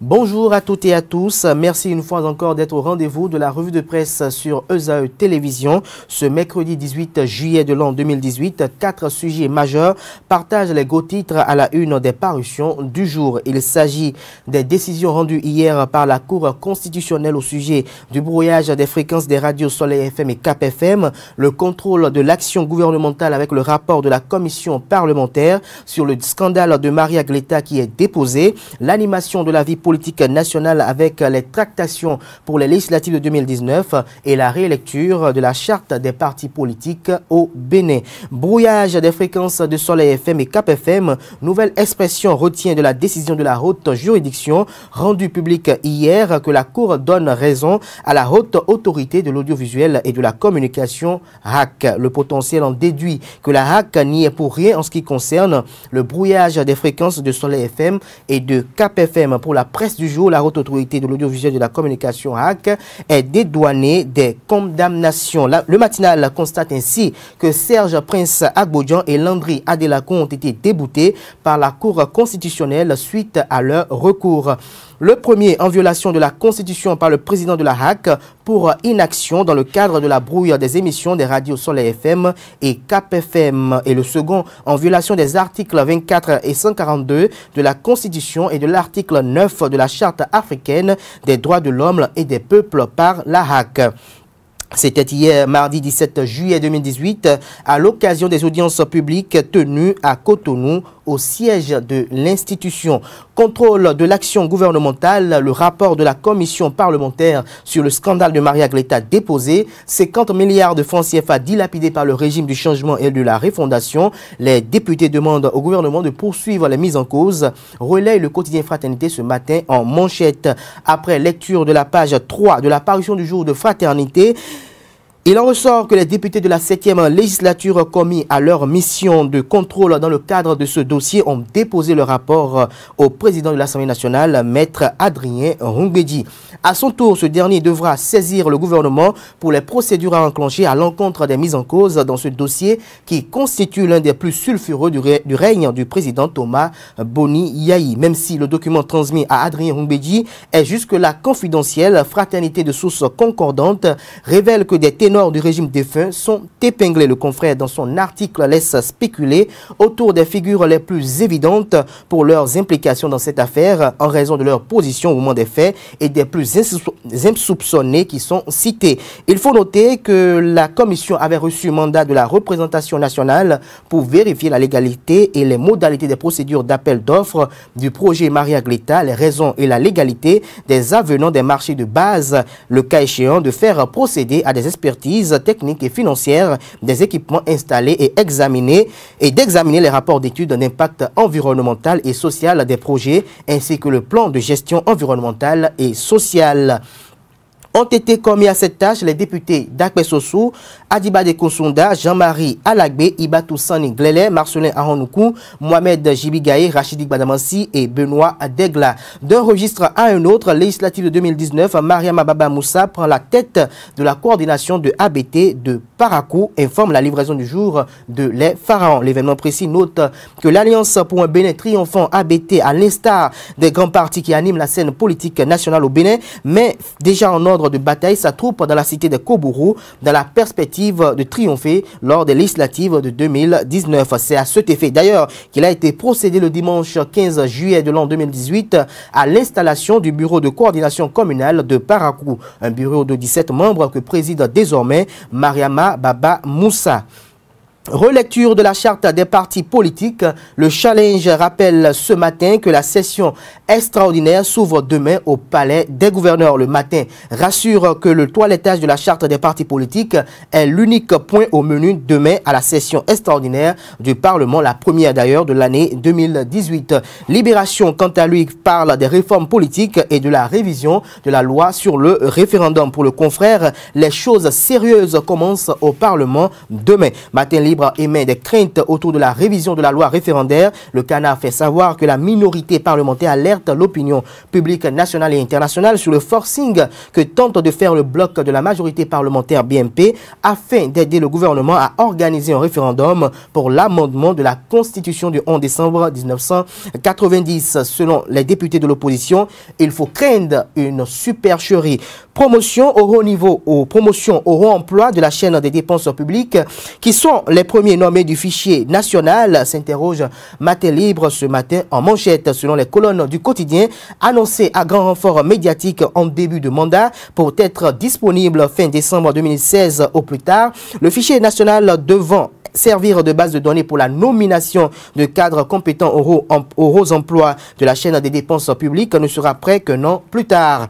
Bonjour à toutes et à tous, merci une fois encore d'être au rendez-vous de la revue de presse sur ESAE Télévision. Ce mercredi 18 juillet de l'an 2018, 4 sujets majeurs partagent les gros titres à la une des parutions du jour. Il s'agit des décisions rendues hier par la Cour constitutionnelle au sujet du brouillage des fréquences des radios Soleil FM et Cap FM, le contrôle de l'action gouvernementale avec le rapport de la commission parlementaire sur le scandale de Maria Gleta qui est déposé, l'animation de la vie politique nationale avec les tractations pour les législatives de 2019 et la rélecture de la charte des partis politiques au Bénin. Brouillage des fréquences de Soleil FM et Cap FM, nouvelle expression retient de la décision de la haute juridiction rendue publique hier que la Cour donne raison à la haute autorité de l'audiovisuel et de la communication HAC. Le potentiel en déduit que la HAC n'y est pour rien en ce qui concerne le brouillage des fréquences de Soleil FM et de Cap FM. Pour la presse du jour, la haute autorité de l'audiovisuel et de la communication HAC est dédouanée des condamnations. Le matinal constate ainsi que Serge Prince Agbodjan et Landry Adelakon ont été déboutés par la Cour constitutionnelle suite à leur recours. Le premier en violation de la Constitution par le président de la HAC pour inaction dans le cadre de la brouille des émissions des radios Soleil FM et Cap FM. Et le second en violation des articles 24 et 142 de la Constitution et de l'article 9 de la Charte africaine des droits de l'homme et des peuples par la HAC. C'était hier, mardi 17 juillet 2018, à l'occasion des audiences publiques tenues à Cotonou, au siège de l'institution. Contrôle de l'action gouvernementale, le rapport de la commission parlementaire sur le scandale de Maria Gleta déposé, 50 milliards de francs CFA dilapidés par le régime du changement et de la refondation. Les députés demandent au gouvernement de poursuivre les mises en cause. Relaye le quotidien Fraternité ce matin en manchette. Après lecture de la page 3 de la parution du jour de Fraternité, il en ressort que les députés de la 7e législature commis à leur mission de contrôle dans le cadre de ce dossier ont déposé le rapport au président de l'Assemblée nationale, maître Adrien Rungbeji. À son tour, ce dernier devra saisir le gouvernement pour les procédures à enclencher à l'encontre des mises en cause dans ce dossier qui constitue l'un des plus sulfureux du règne du président Thomas Boni Yayi. Même si le document transmis à Adrien Rungbeji est jusque-là confidentiel, Fraternité de sources concordantes révèle que des ténors du régime défunt sont épinglés. Le confrère dans son article laisse spéculer autour des figures les plus évidentes pour leurs implications dans cette affaire en raison de leur position au moment des faits et des plus insoupçonnés qui sont cités. Il faut noter que la commission avait reçu mandat de la représentation nationale pour vérifier la légalité et les modalités des procédures d'appel d'offres du projet Maria Gleta, les raisons et la légalité des avenants des marchés de base, le cas échéant de faire procéder à des expertises techniques et financières des équipements installés et d'examiner les rapports d'études d'impact environnemental et social des projets ainsi que le plan de gestion environnementale et sociale. Ont été commis à cette tâche les députés d'Akpesossou, Adibade Konsonda, Jean-Marie Alagbe, Ibatou Sani Glele, Marcelin Aronoukou, Mohamed Jibigaye, Rachidik Badamansi et Benoît Degla. D'un registre à un autre, législative de 2019, Mariama Baba Moussa prend la tête de la coordination de ABT de Parakou, informe la livraison du jour de Les Pharaons. L'événement précis note que l'Alliance pour un Bénin triomphant ABT, à l'instar des grands partis qui animent la scène politique nationale au Bénin, mais déjà en ordre de bataille sa troupe dans la cité de Kobourou dans la perspective de triompher lors des législatives de 2019. C'est à cet effet d'ailleurs qu'il a été procédé le dimanche 15 juillet de l'an 2018 à l'installation du bureau de coordination communale de Parakou, un bureau de 17 membres que préside désormais Mariama Baba Moussa. Relecture de la charte des partis politiques. Le Challenge rappelle ce matin que la session extraordinaire s'ouvre demain au palais des gouverneurs. Le matin rassure que le toilettage de la charte des partis politiques est l'unique point au menu demain à la session extraordinaire du Parlement, la première d'ailleurs de l'année 2018. Libération, quant à lui, parle des réformes politiques et de la révision de la loi sur le référendum. Pour le confrère, les choses sérieuses commencent au Parlement demain. Matin Libre émet des craintes autour de la révision de la loi référendaire. Le Canard fait savoir que la minorité parlementaire alerte l'opinion publique nationale et internationale sur le forcing que tente de faire le bloc de la majorité parlementaire BMP afin d'aider le gouvernement à organiser un référendum pour l'amendement de la Constitution du 11 décembre 1990. Selon les députés de l'opposition, il faut craindre une supercherie. Promotion au haut niveau ou promotion au haut emploi de la chaîne des dépenses publiques qui sont les premiers nommés du fichier national, s'interroge Matin Libre ce matin en manchette. Selon les colonnes du quotidien, annoncé à grand renfort médiatique en début de mandat pour être disponible fin décembre 2016 au plus tard, le fichier national devant servir de base de données pour la nomination de cadres compétents aux hauts emplois de la chaîne des dépenses publiques ne sera prêt que non plus tard,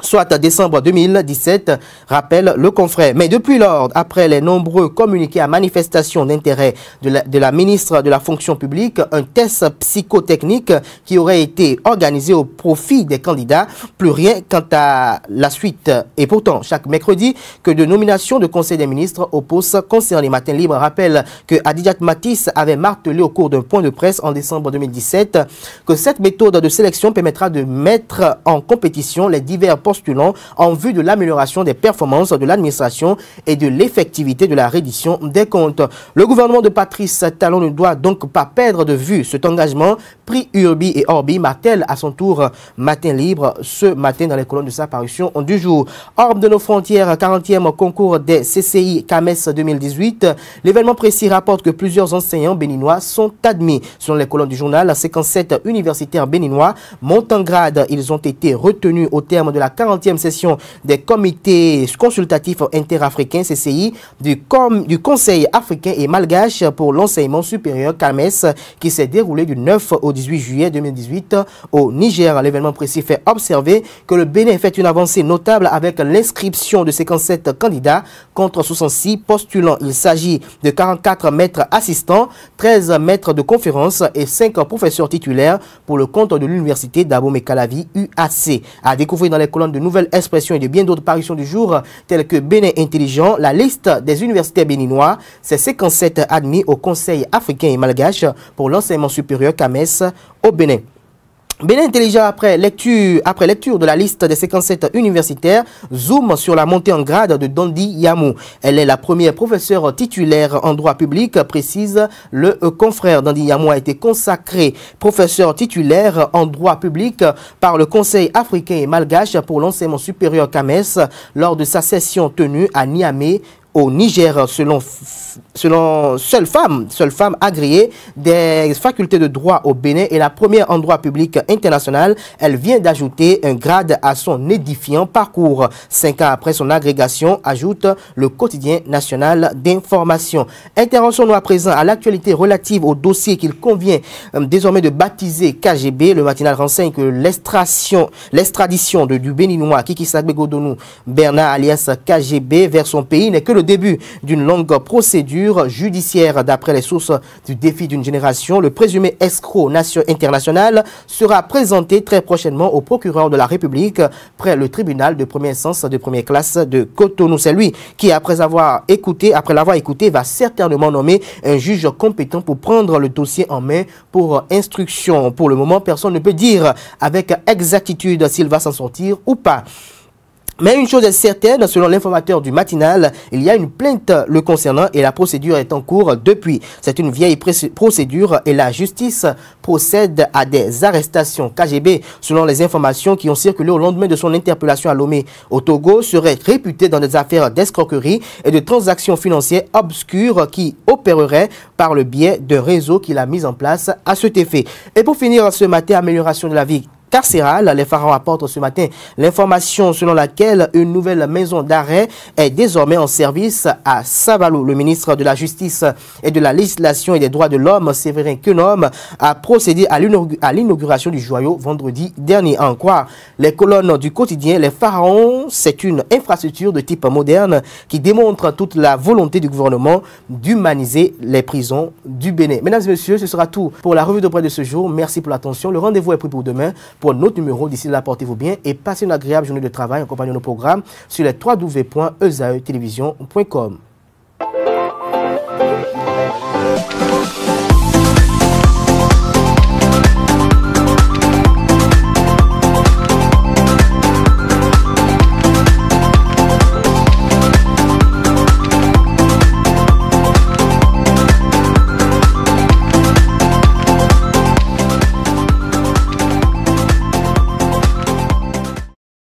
soit à décembre 2017, rappelle le confrère. Mais depuis lors, après les nombreux communiqués à manifestation d'intérêt de la ministre de la fonction publique, un test psychotechnique qui aurait été organisé au profit des candidats, plus rien quant à la suite. Et pourtant, chaque mercredi, que de nominations de conseil des ministres au poste concerné. Matin Libre rappelle que Adidjat Matisse avait martelé au cours d'un point de presse en décembre 2017 que cette méthode de sélection permettra de mettre en compétition les divers postulant en vue de l'amélioration des performances de l'administration et de l'effectivité de la reddition des comptes. Le gouvernement de Patrice Talon ne doit donc pas perdre de vue cet engagement pris urbi et orbi, martèle à son tour Matin Libre ce matin dans les colonnes de sa parution du jour. Hors de nos frontières, 40e concours des CCI CAMES 2018. L'événement précis rapporte que plusieurs enseignants béninois sont admis. Selon les colonnes du journal, 57 universitaires béninois montent en grade. Ils ont été retenus au terme de la 40e session des comités consultatifs interafricains CCI du Conseil africain et malgache pour l'enseignement supérieur CAMES qui s'est déroulé du 9 au 18 juillet 2018 au Niger. L'événement précis fait observer que le Bénin fait une avancée notable avec l'inscription de 57 candidats contre 66 postulants. Il s'agit de 44 maîtres assistants, 13 maîtres de conférence et 5 professeurs titulaires pour le compte de l'université d'Abomey-Calavi UAC. À découvrir dans les colonnes de Nouvelles Expressions et de bien d'autres parutions du jour, telles que Bénin Intelligent, la liste des universitaires béninois, c'est 57 admis au Conseil africain et malgache pour l'enseignement supérieur CAMES au Bénin. Bénin Intelligent, après lecture de la liste des 57 universitaires, zoom sur la montée en grade de Dondi Yamou. Elle est la première professeure titulaire en droit public, précise le confrère. Dondi Yamou a été consacré professeur titulaire en droit public par le Conseil africain et malgache pour l'enseignement supérieur CAMES lors de sa session tenue à Niamey, au Niger, seule femme agréée des facultés de droit au Bénin et la première en droit public international. Elle vient d'ajouter un grade à son édifiant parcours. 5 ans après son agrégation, ajoute le quotidien national d'information. Intervention à présent à l'actualité relative au dossier qu'il convient désormais de baptiser KGB. Le matinal renseigne que l'extradition du Béninois Kiki Sagbe-Godonou Bernard alias KGB vers son pays n'est que le début d'une longue procédure judiciaire. D'après les sources du défi d'une génération, le présumé escroc international sera présenté très prochainement au procureur de la République près le tribunal de première instance de première classe de Cotonou. C'est lui qui, après l'avoir écouté, va certainement nommer un juge compétent pour prendre le dossier en main pour instruction. Pour le moment, personne ne peut dire avec exactitude s'il va s'en sortir ou pas. Mais une chose est certaine, selon l'informateur du matinal, il y a une plainte le concernant et la procédure est en cours depuis. C'est une vieille procédure et la justice procède à des arrestations. KGB, selon les informations qui ont circulé au lendemain de son interpellation à Lomé au Togo, serait réputé dans des affaires d'escroquerie et de transactions financières obscures qui opéreraient par le biais d'un réseau qu'il a mis en place à cet effet. Et pour finir ce matin, amélioration de la vie carcérale. Les pharaons apportent ce matin l'information selon laquelle une nouvelle maison d'arrêt est désormais en service à Saint-Valo. Le ministre de la Justice et de la Législation et des Droits de l'Homme, Séverin Quenome, a procédé à l'inauguration du joyau vendredi dernier. À en croire les colonnes du quotidien, les pharaons, c'est une infrastructure de type moderne qui démontre toute la volonté du gouvernement d'humaniser les prisons du Bénin. Mesdames et messieurs, ce sera tout pour la revue de presse de ce jour. Merci pour l'attention. Le rendez-vous est pris pour demain pour notre numéro. D'ici là, portez-vous bien et passez une agréable journée de travail en compagnie de nos programmes sur les www.ezaetelevision.com.